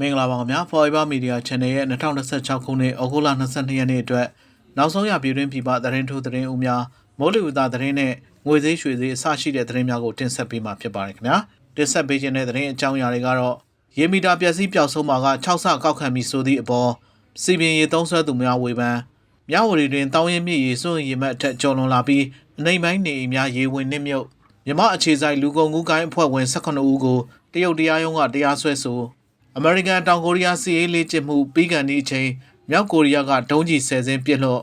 မင်္ဂလာပါခင်ဗျာ Forever Media Channel ရဲ့2026ခုနှစ်ဩဂုတ်လ22ရက်နေ့အတွက်နောက်ဆုံးရပြည်တွင်းပြည်ပသတင်းထုတ်သတင်းဦးများမိုးလေဝသသတင်းနဲ့ငွေသေးရွှေသေးအစရှိတဲ့သတင်းများကိုတင်ဆက်ပေးမှာဖြစ်ပါတယ်ခင်ဗျာတင်ဆက်ပေးခြင်းတဲ့သတင်းအကြောင်းအရာတွေကတော့ရေမီတာပျက်စီးပျောက်ဆုံးမှာက6ဆကောက်ခံပြီးဆိုသည့်အပေါ်စီပင်ရေသုံးဆွဲသူများဝေဖန်မြဝတီတွင်တောင်းရင်မြစ်ရေစွန့်ရေမှတ်အထက်ကျော်လွန်လာပြီးအနေပိုင်းနေအိမ်များရေဝင်နှင့်မြုပ်မြမအခြေဆိုင်လူကုန်ကူးကိုင်းအဖွဲ့ဝင်18ဦးကိုတရုတ်တရားရုံးကတရားစွဲဆိုအမေရိကန်တောင်ကိုရီးယားစီးရေးလေ့ကျင့်မှုပြီးကန်ဒီအချိန်မြောက်ကိုရီးယားကဒုံးကျည်10စင်းပစ်လွှတ်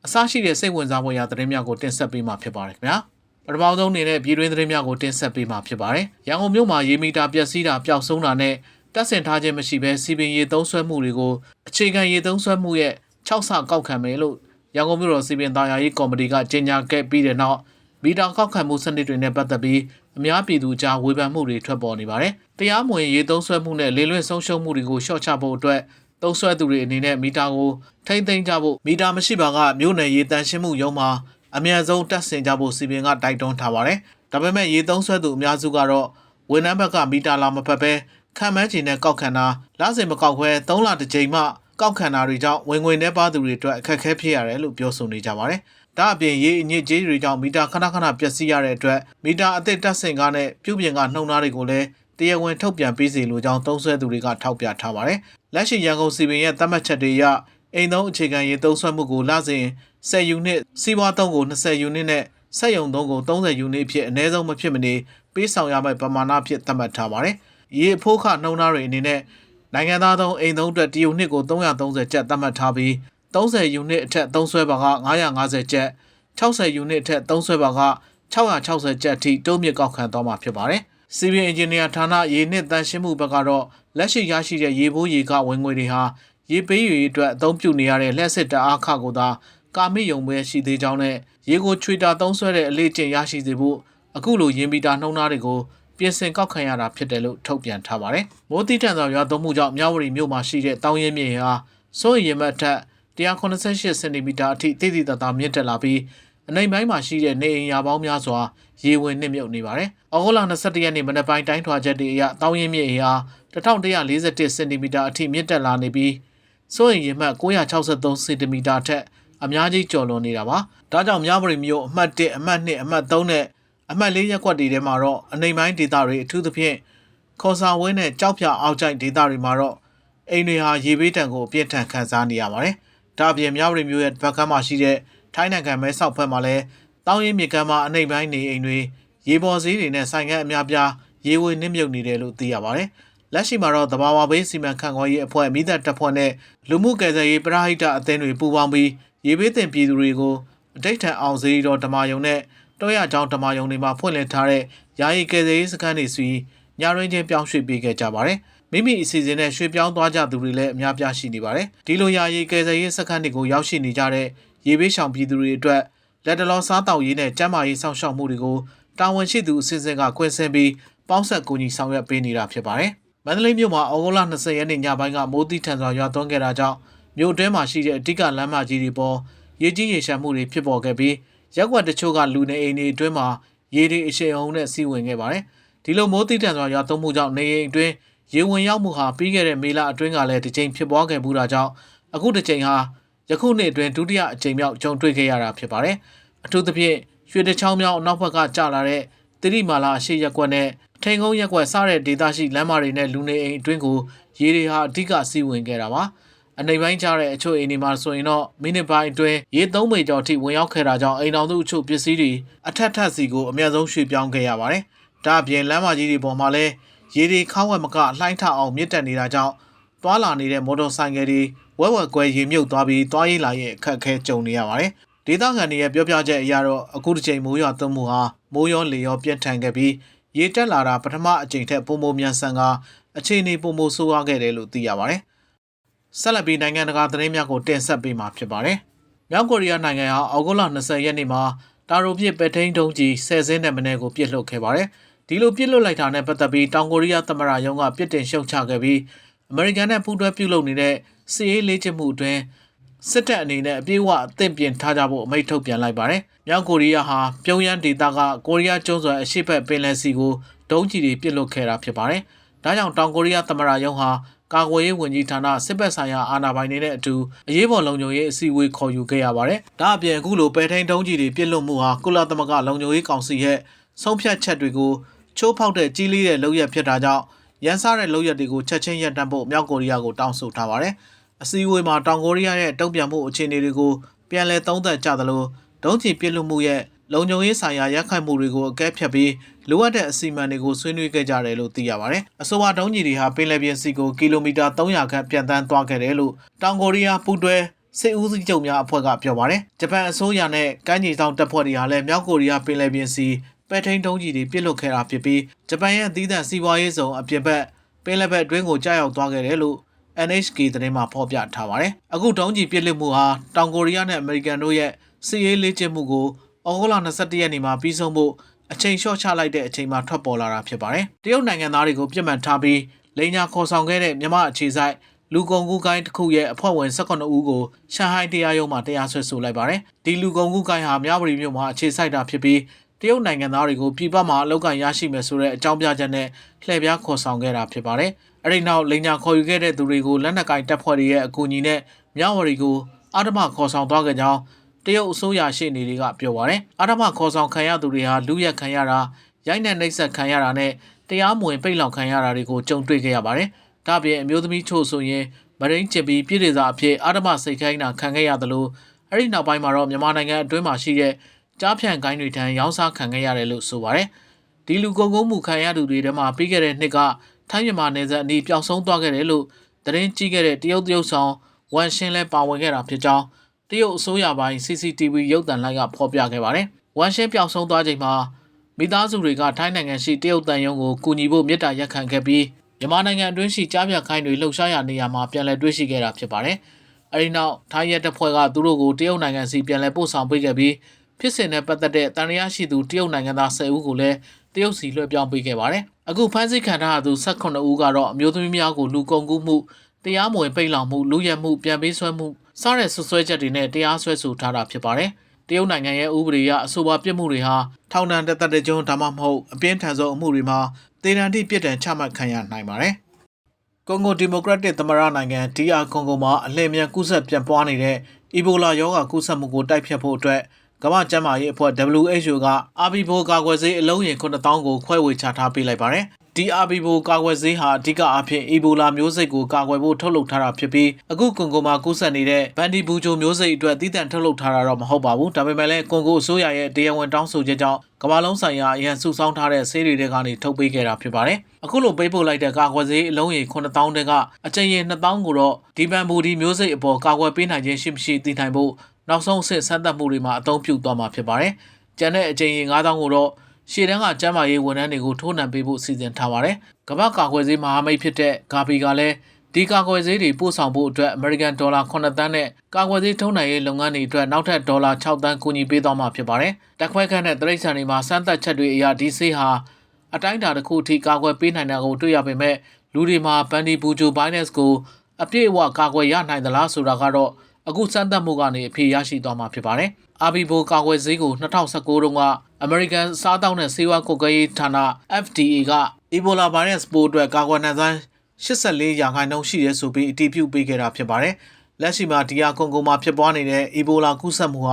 အစရှိတဲ့စိတ်ဝင်စားဖွယ်ရာသတင်းများကိုတင်ဆက်ပေးမှာဖြစ်ပါတယ်ခင်ဗျာပထမဆုံးအနေနဲ့ပြည်တွင်းသတင်းများကိုတင်ဆက်ပေးမှာဖြစ်ပါတယ်ရန်ကုန်မြို့မှာရေမီတာပျက်စီးတာပျောက်ဆုံးတာနဲ့တပ်ဆင်ထားခြင်းမရှိဘဲစီပင်ရေသုံးဆွဲမှုတွေကိုအခြေခံရေသုံးဆွဲမှုရဲ့6ဆကောက်ခံမယ်လို့ရန်ကုန်မြို့တော်စီပင်သားယာရေးကော်မတီကကြေညာခဲ့ပြီးတဲ့နောက်မီတာကောက်ခံမှုစနစ်တွေနဲ့ပတ်သက်ပြီးအများပြည်သူကြားဝေဖန်မှုတွေထွက်ပေါ်နေပါတယ်။တရားမဝင်ရေသုံးဆွဲမှုနဲ့လေလွင့်ဆုံးရှုံးမှုတွေကိုလျှော့ချဖို့အတွက်သုံးဆွဲသူတွေအနေနဲ့မီတာကိုထိမ့်သိမ်းကြဖို့မီတာမရှိပါကမြို့နယ်ရေတန်းရှင်းမှုရုံးမှာအများဆုံးတက်ဆင်ကြဖို့စီပင်ကတိုက်တွန်းထားပါတယ်။ဒါပေမဲ့ရေသုံးဆွဲသူအများစုကတော့ဝန်ထမ်းဘက်ကမီတာလာမဖက်ပဲခံမှန်းချင်တဲ့ကောက်ခံတာလစဉ်မကောက်ခွဲ3လတစ်ကြိမ်မှကောက်ခံတာတွေကြောင့်ဝင်ငွေနှဲပါသူတွေအတွက်အခက်အခဲဖြစ်ရတယ်လို့ပြောဆိုနေကြပါတယ်။ဒါအပြင်ရေအညစ်အကြေးတွေကြောင့်မီတာခဏခဏပျက်စီးရတဲ့အတွက်မီတာအသစ်တက်ဆင်ကားနဲ့ပြုပြင်ကနှုံသားတွေကိုလည်းတရားဝင်ထုတ်ပြန်ပေးစီလိုကြောင်းသုံးစွဲသူတွေကထောက်ပြထားပါတယ်။လက်ရှိရန်ကုန်စီပင်ရဲ့သတ်မှတ်ချက်တွေအရအိမ်သုံးအခြေခံရေသုံးစွဲမှုကိုလစဉ်10ယူနစ်စီးပွားသုံးကို20ယူနစ်နဲ့စက်ရုံသုံးကို30ယူနစ်အဖြစ်အနည်းဆုံးမဖြစ်မနေပေးဆောင်ရမယ့်ပမာဏဖြစ်သတ်မှတ်ထားပါတယ်။ရေအဖိုးခနှုံသားတွေအနေနဲ့နိုင်ငံသားသုံးအိမ်သုံးအတွက်တယူနစ်ကို330ကျပ်သတ်မှတ်ထားပြီး30ယူနစ်အထက်သုံးစွဲပါက950ကျပ်60ယူနစ်အထက်သုံးစွဲပါက660ကျပ်အထိတိုးမြင့်ကောက်ခံသွားမှာဖြစ်ပါတယ်။စီဗီအင်ဂျင်နီယာဌာနရေနစ်တန်းရှင်းမှုဘက်ကတော့လက်ရှိရရှိတဲ့ရေဘိုးရေကဝင်ငွေတွေဟာရေပေးရေအတွက်အသုံးပြုနေရတဲ့လျှက်စစ်တအားခကိုသာကာမိယုံပဲရှိသေးကြောင်းနဲ့ရေကိုချွေတာသုံးစွဲတဲ့အလေးကျင့်ရရှိစေဖို့အခုလိုရေမီတာနှုံးသားတွေကိုပြင်ဆင်ကောက်ခံရတာဖြစ်တယ်လို့ထုတ်ပြန်ထားပါတယ်။မိုးတိထန်စွာရွာသွန်းမှုကြောင့်မြဝတီမြို့မှာရှိတဲ့တောင်ရင်မြစ်ဟာစိုးရိမ်မှတ်ထက်188စင်တီမီတာအထိတိတိတသားမြင့်တက်လာပြီးအနေပိုင်းမှာရှိတဲ့နေအိမ်ယာပေါင်းများစွာရေဝင်နှိမ့်မြုပ်နေပါတယ်။ဩဂုတ်လ22ရက်နေ့မနက်ပိုင်းတိုင်းထွာချက်တွေအရတောင်ရင်မြစ်ဟာ1141စင်တီမီတာအထိမြင့်တက်လာနေပြီးစိုးရိမ်ရင်မှတ်963စင်တီမီတာထက်အများကြီးကျော်လွန်နေတာပါ။ဒါကြောင့်မြဝတီမြို့အမှတ်1အမှတ်2အမှတ်3နဲ့အမှတ်4ရပ်ကွက်တွေထဲမှာတော့အနေပိုင်းဒေသတွေအထူးသဖြင့်ခေါ်စာဝင်းနဲ့ကြောက်ဖြာအောက်ကျိုက်ဒေသတွေမှာတော့အိမ်တွေဟာရေဘေးဒဏ်ကိုအပြင်းထန်ခံစားနေရပါတယ်။ဒါအပြင်မြဝတီမြို့ရဲ့ဘက်ကမ်းမှာရှိတဲ့ထိုင်းနိုင်ငံမဲဆောက်ဘက်မှာလည်းတောင်ရင်မြစ်ကမ်းမှာအနေပိုင်းနေအိမ်တွေရေပေါ်ဈေးတွေနဲ့ဆိုင်ကန်းအများပြားရေဝေနှိမ့်မြုပ်နေတယ်လို့သိရပါတယ်။လက်ရှိမှာတော့သဘာဝဘေးစီမံခန့်ခွဲရေးအဖွဲ့မိသက်တပ်ဖွဲ့နဲ့လူမှုကယ်ဆယ်ရေးပရဟိတအသင်းတွေပူးပေါင်းပြီးရေဘေးသင့်ပြည်သူတွေကိုအဋိဌံအောင်စေးတော်ဓမ္မယုံနဲ့တောရကျောင်းဓမ္မယုံတွေမှာဖွင့်လှစ်ထားတဲ့ယာယီကယ်ဆယ်ရေးစခန်းတွေစီညရင်းချင်းပြောင်းရွှေ့ပေးခဲ့ကြပါတယ်။မိမိအစီအစဉ်နဲ့ရွှေ့ပြောင်းသွားကြသူတွေလည်းအများပြားရှိနေပါတယ်။ဒီလိုယာယီကယ်ဆယ်ရေးစခန်းတွေကိုရောက်ရှိနေကြတဲ့ရေဘေးရှောင်ပြည်သူတွေအတွက်လက်တလောစားတောက်ရေးနဲ့ကျန်းမာရေးစောင့်ရှောက်မှုတွေကိုတာဝန်ရှိသူအစစ်အစစ်ကခွင့်ဆင်းပြီးပေါင်းဆက်ကူညီဆောင်ရွက်ပေးနေတာဖြစ်ပါတယ်။မန္တလေးမြို့မှာဩဂုတ်လ20ရက်နေ့ညပိုင်းကမိုးတိထန်စွာရွာသွန်းခဲ့တာကြောင့်မြို့အတွင်းမှာရှိတဲ့အဓိကလမ်းမကြီးတွေပေါ်ရေကြီးရေရှမ်းမှုတွေဖြစ်ပေါ်ခဲ့ပြီးရက်ွက်တချို့ကလူနေအိမ်တွေအတွင်းမှာရေတွေအရှိန်အဟုန်နဲ့စီးဝင်ခဲ့ပါတယ်။ဒီလိုမိုးတိထန်စွာရွာသွန်းမှုကြောင့်နေအိမ်အတွင်းရေဝင်ရောက်မှုဟာပြီးခဲ့တဲ့မေလအတွင်းကလည်းတစ်ကြိမ်ဖြစ်ပွားခဲ့မှုတာကြောင့်အခုတစ်ကြိမ်ဟာယခုနှစ်အတွင်းဒုတိယအကြိမ်မြောက်ကြုံတွေ့ခဲ့ရတာဖြစ်ပါတယ်။အထူးသဖြင့်ရွှေတချောင်းမြောင်းအနောက်ဘက်ကကျလာတဲ့တိရိမာလာအရှိရက်ကွက်နဲ့ထိန်ကုန်းရက်ကွက်စတဲ့ဒေသရှိလမ်းမတွေနဲ့လူနေအိမ်အတွင်းကိုရေတွေဟာအဓိကစီးဝင်ခဲ့တာပါ။အနေပိုင်းကျတဲ့အချို့အိမ်တွေမှာဆိုရင်တော့မိနစ်ပိုင်းအတွင်းရေ3ပေကျော်ထိဝင်ရောက်ခဲ့တာကြောင့်အိမ်တော်သူအချို့ပစ္စည်းတွေအထက်ထပ်စီကိုအများဆုံးရွှေ့ပြောင်းခဲ့ရပါတယ်။ဒါအပြင်လမ်းမကြီးတွေပေါ်မှာလည်းရေတွေခေါင်းဝက်မကလှိုင်းထအောင်မြင့်တက်နေတာကြောင့်သွားလာနေတဲ့မော်တော်ဆိုင်ကယ်တွေဝက်ကွဲရေမြုပ်သွားပြီးသွားရေးလာရဲ့အခက်အခဲကြုံနေရပါတယ်။ဒေသခံတွေရဲ့ပြောပြချက်အရတော့အခုတစ်ချိန်မိုးရွာသွန်းမှုဟာမိုးရောလေရောပြင်းထန်ခဲ့ပြီးရေတက်လာတာပထမအကြိမ်ထက်ပုံမြန်ဆန်ကအခြေအနေပုံဆိုးရွားခဲ့တယ်လို့သိရပါတယ်။ဆက်လက်ပြီးနိုင်ငံတကာသတင်းများကိုတင်ဆက်ပေးမှာဖြစ်ပါတယ်။မြောက်ကိုရီးယားနိုင်ငံဟာဩဂုတ်လ20ရက်နေ့မှာတာရိုပြစ်ပဲထိန်းဒုံးကြီး10စင်းနဲ့မနည်းကိုပစ်လွှတ်ခဲ့ပါတယ်။ဒီလိုပစ်လွှတ်လိုက်တာနဲ့ပတ်သက်ပြီးတောင်ကိုရီးယားသမ္မတရုံးကပြစ်တင်ရှုတ်ချခဲ့ပြီးအမေရိကန်နဲ့ပူးတွဲပြုလုပ်နေတဲ့စစ်ရေးလေ့ကျင့်မှုအတွင်းစစ်တပ်အနေနဲ့အပြည့်အဝအသင့်ပြင်ထားကြဖို့အမိန့်ထုတ်ပြန်လိုက်ပါတယ်။မြောက်ကိုရီးယားဟာပြုံးရမ်းဒေသကကိုရီးယားကျွန်းဆွယ်အရှေ့ဘက်ပင်လယ်စီကိုဒုံးကျည်တွေပစ်လွှတ်ခဲ့တာဖြစ်ပါတယ်။ဒါကြောင့်တောင်ကိုရီးယားသမ္မတရုံးဟာ ကာကွယ်ရေးဝန်ကြီးဌာနစစ်ဘက်ဆိုင်ရာအာဏာပိုင်တွေနဲ့အတူအရေးပေါ်လုံခြုံရေးအစည်းအဝေးခေါ်ယူခဲ့ရပါတယ်။ဒါအပြင်အခုလိုပဲထိန်တုံးကြီးတွေပြစ်လွတ်မှုဟာကုလသမဂ္ဂလုံခြုံရေးကောင်စီရဲ့ဆုံးဖြတ်ချက်တွေကိုချိုးဖောက်တဲ့ကြီးလေးတဲ့လုပ်ရဖြစ်တာကြောင့်ရန်စားတဲ့လုပ်ရက်တွေကိုချက်ချင်းရပ်တန့်ဖို့မြောက်ကိုရီးယားကိုတောင်းဆိုထားပါတယ်။အစည်းအဝေးမှာတောင်ကိုရီးယားရဲ့တုံ့ပြန်မှုအခြေအနေတွေကိုပြန်လည်သုံးသပ်ကြသလိုဒုံးကျည်ပြစ်လွတ်မှုရဲ့လုံခြုံရေးဆိုင်ရာရက်ခိုင်မှုတွေကိုအကဲဖြတ်ပြီးလိုအပ်တဲ့အစီအမံတွေကိုဆွေးနွေးခဲ့ကြတယ်လို့သိရပါတယ်။အဆိုပါဒုံးကျည်တွေဟာပင်လယ်ပြင်စီကိုကီလိုမီတာ300ခန့်ပြန်တန်းသွားခဲ့တယ်လို့တောင်ကိုရီးယားပူးတွဲစစ်ဦးစီးချုပ်များအဖွဲ့ကပြောပါတယ်။ဂျပန်အစိုးရနဲ့ကမ်းခြေစောင့်တပ်ဖွဲ့တွေဟာလည်းမြောက်ကိုရီးယားပင်လယ်ပြင်စီပဲထိန်ဒုံးကျည်တွေပြစ်လွတ်ခဲ့တာဖြစ်ပြီးဂျပန်ရဲ့သီးသန့်စီးပွားရေးဆောင်အပြင်ဘက်ပင်လယ်ဘက်အတွင်းကိုကြားရောက်သွားခဲ့တယ်လို့ NHK သတင်းမှာဖော်ပြထားပါတယ်။အခုဒုံးကျည်ပြစ်လွတ်မှုဟာတောင်ကိုရီးယားနဲ့အမေရိကန်တို့ရဲ့စစ်ရေးလေ့ကျင့်မှုကိုဩဂုတ်လ22ရက်နေ့မှာပြီးဆုံးဖို့အချိန်လျှော့ချလိုက်တဲ့အချိန်မှာထွက်ပေါ်လာတာဖြစ်ပါတယ်။တရုတ်နိုင်ငံသားတွေကိုပြစ်မှတ်ထားပြီးလိန်ညာခေါ်ဆောင်ခဲ့တဲ့မြန်မာအခြေစိုက်လူကုန်ကူးကိုင်းတစ်ခုရဲ့အဖွဲ့ဝင်18ဦးကိုရှန်ဟိုင်းတရားရုံးမှာတရားစွဲဆိုလိုက်ပါတယ်။ဒီလူကုန်ကူးကိုင်းဟာမြဝတီမြို့မှာအခြေစိုက်တာဖြစ်ပြီးတရုတ်နိုင်ငံသားတွေကိုပြည်ပမှာအလုပ်ကရရှိမယ်ဆိုတဲ့အကြောင်းပြချက်နဲ့လှည့်ပြားခေါ်ဆောင်ခဲ့တာဖြစ်ပါတယ်။အဲဒီနောက်လိန်ညာခေါ်ယူခဲ့တဲ့သူတွေကိုလက်နက်ကိုင်တပ်ဖွဲ့တွေရဲ့အကူအညီနဲ့မြဝတီကိုအာဓမခေါ်ဆောင်သွားခဲ့ကြောင်းတရုတ်အစိုးရရှေ့နေတွေကပြောပါတယ်။အာဓမခေါ်ဆောင်ခံရသူတွေဟာလူရက်ခံရတာရိုက်နှက်နှိပ်စက်ခံရတာနဲ့တရားမဝင်ပိတ်လောင်ခံရတာတွေကိုကြုံတွေ့ခဲ့ရပါတယ်။ဒါ့အပြင်အမျိုးသမီးချို့ဆိုရင်မရင်းကျင်ပြီးပြည်ဒေသအဖြစ်အာဓမစိတ်ခိုင်းတာခံခဲ့ရသလိုအဲဒီနောက်ပိုင်းမှာတော့မြန်မာနိုင်ငံအတွင်းမှာရှိတဲ့ကြားဖြန့်ကိုင်းတွေထံရောင်းစားခံခဲ့ရတယ်လို့ဆိုပါတယ်။ဒီလူကုန်ကူးမှုခံရသူတွေထဲမှာပြီးခဲ့တဲ့နှစ်ကထိုင်းမြန်မာနယ်စပ်အနီးပျောက်ဆုံးသွားခဲ့တယ်လို့သတင်းကြီးခဲ့တဲ့တရုတ်ဆောင်ဝန်ရှင်းလဲပါဝင်ခဲ့တာဖြစ်ကြောင်းတရုတ်အစိုးရပိုင်း CCTV ရုပ်သံလိုက်ကဖော်ပြခဲ့ပါတယ်။ဝန်ရှင်းပျောက်ဆုံးသွားချိန်မှာမိသားစုတွေကထိုင်းနိုင်ငံရှိတရုတ်တန်ယုံကိုကူညီဖို့မေတ္တာရပ်ခံခဲ့ပြီးမြန်မာနိုင်ငံအတွင်းရှိကြားဖြတ်ခိုင်းတွေလှုပ်ရှားရာနေရာမှာပြန်လည်တွေ့ရှိခဲ့တာဖြစ်ပါတယ်။အဲဒီနောက်ထိုင်းရဲတပ်ဖွဲ့ကသူတို့ကိုတရုတ်နိုင်ငံစီပြန်လည်ပို့ဆောင်ပေးခဲ့ပြီးဖြစ်စဉ်နဲ့ပတ်သက်တဲ့တန်ရာရှိသူတရုတ်နိုင်ငံသား10ဦးကိုလည်းတရုတ်စီလွှဲပြောင်းပေးခဲ့ပါတယ်။အခုဖမ်းဆီးခံထားသူ18ဦးကတော့အမျိုးသမီးများကိုလူကုန်ကူးမှုတရားမဝင်ပိတ်လောင်မှုလူရဲမှုပြန်ပေးဆွဲမှုစတဲ့ဆွဆွဲချက်တွေနဲ့တရားစွဲဆိုထားတာဖြစ်ပါတယ်။တရုတ်နိုင်ငံရဲ့ဥပဒေအရအဆိုပါပြစ်မှုတွေဟာထောင်ဒဏ်တစ်သက်တကြုံဒါမှမဟုတ်အပြင်းထန်ဆုံးအမှုတွေမှာသေဒဏ်ထိပြစ်ဒဏ်ချမှတ်ခံရနိုင်ပါတယ်။ကွန်ဂိုဒီမိုကရက်တစ်သမ္မတနိုင်ငံ DR ကွန်ဂိုမှာအလင်းမြန်ကူးစက်ပြန့်ပွားနေတဲ့အီဘိုလာရောဂါကူးစက်မှုကိုတိုက်ဖျက်ဖို့အတွက်ကမ္ဘာ့ကျန်းမာရေးအဖွဲ့ WHO ကအာဘီဘိုကာကွယ်ဆေးအလုံးရေ9000ကိုခွဲဝေချထားပေးလိုက်ပါတယ်။ဒီအာဘီဘိုကာကွယ်ဆေးဟာအဓိကအဖြစ်အီဘိုလာမျိုးစိတ်ကိုကာကွယ်ဖို့ထုတ်လုပ်ထားတာဖြစ်ပြီးအခုကွန်ဂိုမှာကူးစက်နေတဲ့ဘန်ဒီဘူဂျိုမျိုးစိတ်အတွက်တည်တံ့ထုတ်လုပ်ထားတာတော့မဟုတ်ပါဘူး။ဒါပေမဲ့လည်းကွန်ဂိုအစိုးရရဲ့တရားဝင်တောင်းဆိုချက်ကြောင့်ကမ္ဘာလုံးဆိုင်ရာအရန်စုဆောင်းထားတဲ့ဆေးတွေကနေထုတ်ပေးခဲ့တာဖြစ်ပါတယ်။အခုလိုပေးပို့လိုက်တဲ့ကာကွယ်ဆေးအလုံးရေ9000တဲကအကြိမ်ရေ2000ကိုတော့ဒီဘန်ဘူဒီမျိုးစိတ်အပေါ်ကာကွယ်ပေးနိုင်ခြင်းရှိမရှိသိနိုင်ဖို့နောက်ဆုံးအဆင့်စမ်းသပ်မှုတွေမှာအသုံးပြုသွားမှာဖြစ်ပါတယ်။ကျန်တဲ့အကြိမ်ရေ9000ကိုတော့ရှေ့တန်းကကျန်းမာရေးဝန်ထမ်းတွေကိုထိုးနှံပေးဖို့စီစဉ်ထားပါတယ်။ကမ္ဘာကာကွယ်ဆေးမဟာမိတ်ဖြစ်တဲ့ဂါဘီကလည်းဒီကာကွယ်ဆေးတွေပို့ဆောင်ဖို့အတွက်အမေရိကန်ဒေါ်လာ9သန်းနဲ့ကာကွယ်ဆေးထုံးနှံရေးလုပ်ငန်းတွေအတွက်နောက်ထပ်ဒေါ်လာ6သန်းကူညီပေးသွားမှာဖြစ်ပါတယ်။တက်ခွဲခန့်တဲ့တိရစ္ဆာန်တွေမှာစမ်းသပ်ချက်တွေအရဒီဆေးဟာအတိုင်းအတာတစ်ခုအထိကာကွယ်ပေးနိုင်တာကိုတွေ့ရပေမဲ့လူတွေမှာဘန်ဒီဘူဂျိုဗိုင်းရပ်စ်ကိုအပြည့်အဝကာကွယ်ရနိုင်သလားဆိုတာကတော့အခုစမ်းသပ်မှုကနေအဖြေရရှိသွားမှာဖြစ်ပါတယ်။အာဘီဘိုကာကွယ်ဆေးကို2019တုန်းကအမေရိကန်စားတောက်နဲ့ဆေးဝါးကွပ်ကဲရေးဌာန FDA ကအီဘိုလာဗိုင်းရပ်စ်ပိုးအတွက်ကာကွယ်နိုင်စွမ်း84%ရှိရဲဆိုပြီးအတည်ပြုပေးခဲ့တာဖြစ်ပါတယ်။လက်ရှိမှာဒီယာကွန်ဂိုမှာဖြစ်ပွားနေတဲ့အီဘိုလာကူးစက်မှုဟာ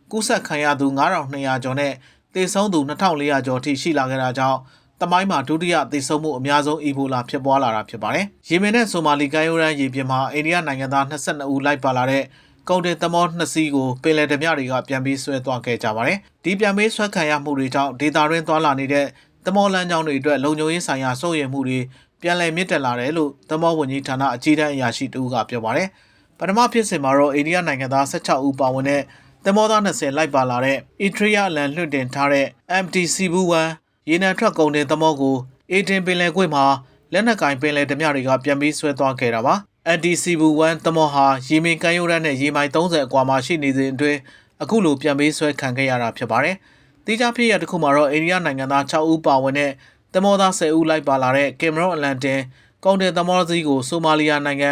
ကူးစက်ခံရသူ9200ကျော်နဲ့သေဆုံးသူ2400ကျော်ထိရှိလာခဲ့တာကြောင့်တမိုင်းမှာဒုတိယသေဆုံးမှုအများဆုံးအီဘိုလာဖြစ်ပွားလာတာဖြစ်ပါတယ်။ယီမင်နဲ့ဆိုမာလီကမ်းရိုးတန်းရေပြင်မှာအိန္ဒိယနိုင်ငံသား22ဦးလိုက်ပါလာတဲ့ကုန်တင်သမော2စီးကိုပင်လယ်ဓမြတွေကပြန်ပြီးဆွဲသွားခဲ့ကြပါတယ်။ဒီပြန်ပြီးဆွဲခံရမှုတွေကြောင့်ဒေသတွင်းသွားလာနေတဲ့သမောလမ်းကြောင်းတွေအတွက်လုံခြုံရေးဆိုင်ရာစိုးရိမ်မှုတွေပြန်လည်မြင့်တက်လာတယ်လို့သမောဝန်ကြီးဌာနအကြီးတန်းအရာရှိတူကပြောပါတယ်။ပထမဖြစ်စဉ်မှာတော့အိန္ဒိယနိုင်ငံသား16ဦးပါဝင်တဲ့သမောသား20လိုက်ပါလာတဲ့အီထရီယာလန်လွှင့်တင်ထားတဲ့ MT စီဘူး1ရေနံထွက်ကုန်တင်သမောကိုအေဒင်ပင်လယ်ကွေ့မှာလက်နက်ကင်ပင်လယ်ဓမြတွေကပြန်ပြီးဆွဲသွားခဲ့တာပါ။ NDC ဘူး1သမောဟာရေမင်ကမ်းရိုးတန်းနဲ့ရေမိုင်30အကွာမှာရှိနေစဉ်အတွင်းအခုလိုပြန်ပြီးဆွဲခံခဲ့ရတာဖြစ်ပါတယ်။တိကျဖြစ်ရတစ်ခုမှာတော့အိန္ဒိယနိုင်ငံသား6ဦးပါဝင်တဲ့သမောသား10ဦးလိုက်ပါလာတဲ့ကင်မရွန်အလန်တင်ကုန်တင်သမောကြီးကိုဆိုမာလီယာနိုင်င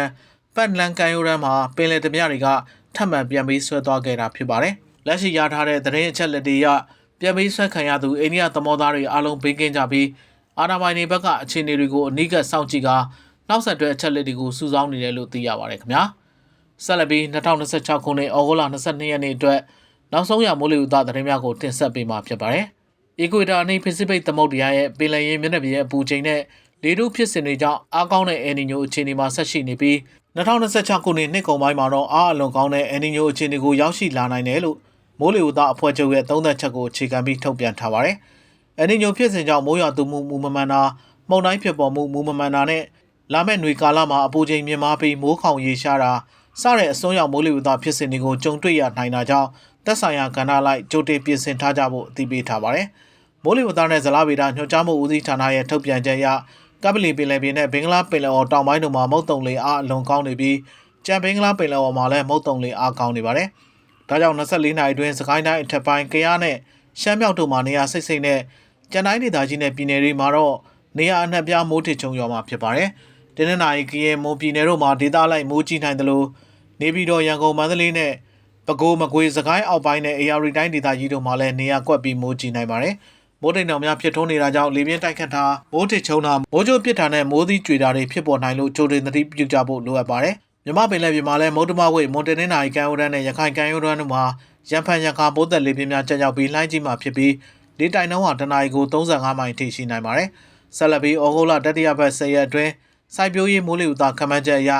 ံပတ်လန်ကမ်းရိုးတန်းမှာပင်လယ်ဓမြတွေကထပ်မံပြန်ပြီးဆွဲသွားခဲ့တာဖြစ်ပါတယ်။လက်ရှိရထားတဲ့သတင်းအချက်လက်တွေအရပြန်ပြီးဆွဲခံရသူအိန္ဒိယသမောသားတွေအားလုံးဘေးကင်းကြပြီးအာဏာပိုင်တွေဘက်ကအခြေအနေတွေကိုအနီးကပ်စောင့်ကြည့်ကာ နောက်ဆက်တွဲအချက်လက်တွေကိုစုဆောင်းနေတယ်လို့သိရပါတယ်ခင်ဗျာဆက်လက်ပြီး2026ခုနှစ်ဩဂုတ်လ22ရက်နေ့အတွက်နောက်ဆုံးရမိုးလေဝသသတင်းများကိုတင်ဆက်ပေးမှာဖြစ်ပါတယ်။ Equator နှင့် Pacific သမုဒ္ဒရာရဲ့ပင်လယ်ရေမျက်နှာပြင်အပူချိန်နဲ့လေထုဖြစ်စဉ်တွေကြောင့်အားကောင်းတဲ့El Niñoအခြေအနေမှာဆက်ရှိနေပြီး2026ခုနှစ်နှစ်ကုန်ပိုင်းမှာတော့အားအလွန်ကောင်းတဲ့El Niñoအခြေအနေကိုရောက်ရှိလာနိုင်တယ်လို့မိုးလေဝသအဖွဲ့ချုပ်ရဲ့သုံးသပ်ချက်ကိုအခြေခံပြီးထုတ်ပြန်ထားပါတယ်။ El Niñoဖြစ်စဉ်ကြောင့်မိုးရွာသွန်းမှုမူမမှန်တာမုန်တိုင်းဖြစ်ပေါ်မှုမူမမှန်တာနဲ့လာမယ့်နွေကာလမှာအပူချိန်မြင့်မားပြီးမိုးခေါင်ရေရှားတာစတဲ့အစွန်းရောက်မိုးလေဝသဖြစ်စဉ်တွေကိုကြုံတွေ့ရနိုင်တာကြောင့်သက်ဆိုင်ရာကဏ္ဍလိုက်ကြိုတင်ပြင်ဆင်ထားကြဖို့အသိပေးထားပါတယ်။မိုးလေဝသနဲ့ဇလဗေဒညွှန်ကြားမှုဦးစီးဌာနရဲ့ထုတ်ပြန်ချက်အရကပလီပင်လယ်ပြင်နဲ့ဘင်္ဂလားပင်လယ်အော်တောင်ပိုင်းတို့မှာမုတ်တုံလေအားအလွန်ကောင်းနေပြီးကြံဘင်္ဂလားပင်လယ်အော်မှာလည်းမုတ်တုံလေအားကောင်းနေပါတယ်။ဒါကြောင့်24နာရီအတွင်းစကိုင်းတိုင်းအထက်ပိုင်းကယားနဲ့ရှမ်းမြောက်တို့မှာနေရာစိတ်စိတ်နဲ့ကြံတိုင်းဒေသကြီးနဲ့ပြည်နယ်တွေမှာတော့နေရာအနှံ့ပြားမိုးထစ်ချုံရွာမှာဖြစ်ပါတယ်။တင်းနှနာရီကရင်မွန်ပြည်နယ်တို့မှာဒေသလိုက်မိုးကြီးနိုင်သလိုနေပြည်တော်ရန်ကုန်မန္တလေးနဲ့ပဲခူးမကွေးစကိုင်းအောက်ပိုင်းနဲ့အေရရီတိုင်းဒေသကြီးတို့မှာလည်းနေရာကွက်ပြီးမိုးကြီးနိုင်ပါတယ်။မိုးတိမ်တောင်များဖြစ်ထွန်းနေတာကြောင့်လေပြင်းတိုက်ခတ်တာမိုးထစ်ချုံတာမိုးကြိုးပစ်တာနဲ့မိုးသီးကြွေတာတွေဖြစ်ပေါ်နိုင်လို့ကြိုတင်သတိပြုကြဖို့လိုအပ်ပါတယ်။မြမပင်လယ်ပြင်မှာလည်းမုတ်တမဝိတ်မွန်တနင်္သာရီကမ်းရိုးတန်းနဲ့ရခိုင်ကမ်းရိုးတန်းတို့မှာရံဖန်ရခါမိုးသက်လေပြင်းများကျရောက်ပြီးလှိုင်းကြီးမှာဖြစ်ပြီးလေတိုက်နှုန်းဟာတနအီကို35မိုင်ထိရှိနိုင်ပါတယ်။ဆက်လက်ပြီးဩဂုတ်လတတိယပတ်10ရက်အတွင်းစိုက်ပျိုးရေးမိုးလေဝသခန့်မှန်းချက်အရ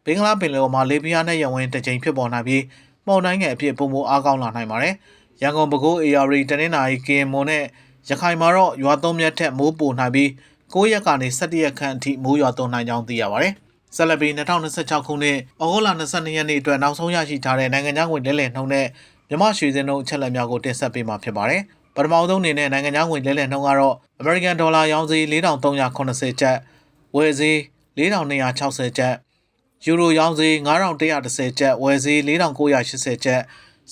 ဘင်္ဂလားပင်လယ်အော်မှာလေပြင်းအားနဲ့ရဝင်းတစ်ကြိမ်ဖြစ်ပေါ်နိုင်ပြီးမှောင်တိုင်းငယ်အဖြစ်ပုံမအားကောင်းလာနိုင်ပါတယ်။ရန်ကုန်ပဲခူးအေရီတနင်္သာရီကင်မွန်နဲ့ရခိုင်မှာတော့ရွာသွန်းမြတ်ထက်မိုးပိုနိုင်ပြီး9ရက်ကနေ17ရက်ခန့်အထိမိုးရွာသွန်းနိုင်ကြောင်းသိရပါတယ်။ဆက်လက်ပြီး2026ခုနှစ်ဩဂုတ်လ22ရက်နေ့အတွက်နောက်ဆုံးရရှိထားတဲ့နိုင်ငံခြားငွေလဲလှယ်နှုန်းနဲ့မြန်မာရွှေစင်းနှုန်းအချက်အလက်များကိုတင်ဆက်ပေးမှာဖြစ်ပါတယ်။ပထမဆုံးအနေနဲ့နိုင်ငံခြားငွေလဲလှယ်နှုန်းကတော့ American Dollar ရောင်းဈေး4380ကျပ်ဝယ်ဈေး4260ကျပ်ယူရိုရောင်းဈေး9110ကျပ်ဝယ်ဈေး4980ကျပ်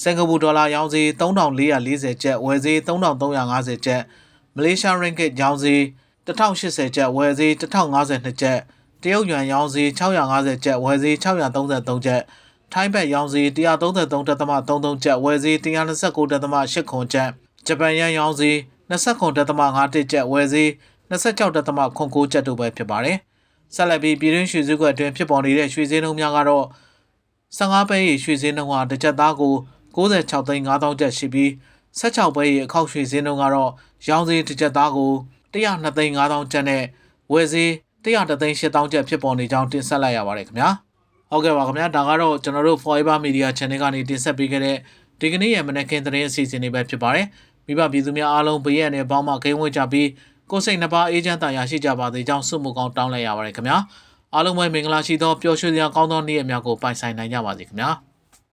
စင်ကာပူဒေါ်လာရောင်းဈေး3440ကျပ်ဝယ်ဈေး3350ကျပ်မလေးရှားရင်းဂစ်ရောင်းဈေး1080ကျပ်ဝယ်ဈေး1052ကျပ်တရုတ်ယွမ်ရောင်းဈေး650ကျပ်ဝယ်ဈေး633ကျပ်ထိုင်းဘတ်ရောင်းဈေး133.33ကျပ်ဝယ်ဈေး129.89ကျပ်ဂျပန်ယန်ရောင်းဈေး29.51ကျပ်ဝယ်ဈေး26.09ကျပ်တို့ပဲဖြစ်ပါတယ်။ဆက်လက်ပြီးပြည်တွင်းရွှေစည်းကွက်အတွင်းဖြစ်ပေါ်နေတဲ့ရွှေစည်းနှုန်းများကတော့15ပဲရွှေစည်းနှုန်းဟာတစ်ကျပ်သားကို96,500ကျပ်ရှိပြီး16ပဲအခောက်ရွှေစည်းနှုန်းကတော့ရောင်းဈေးတစ်ကျပ်သားကို102,500ကျပ်နဲ့ဝယ်ဈေး108,000ကျပ်ဖြစ်ပေါ်နေကြောင်းတင်ဆက်လိုက်ရပါတယ်ခင်ဗျာ။ဟုတ်ကဲ့ပါခင်ဗျာဒါကတော့ကျွန်တော်တို့ Forever Media Channel ကနေတင်ဆက်ပေးခဲ့တဲ့ဒီကနေ့ရဲ့မနက်ခင်းသတင်းအစီအစဉ်တွေပဲဖြစ်ပါတယ်။မိဘပြည်သူများအားလုံးဘေးရန်နဲ့ပေါင်းမှဂိမ်းဝဲကြပြီးကိုယ်စိတ်နှပါအေးချမ်းသာရရှိကြပါစေကြောင်းဆုမကောင်းတောင်းလိုက်ရပါတယ်ခင်ဗျာအားလုံးပဲမင်္ဂလာရှိသောပျော်ရွှင်စရာကောင်းသောနေ့ရက်များကိုပိုင်ဆိုင်နိုင်ကြပါစေခင်ဗျာ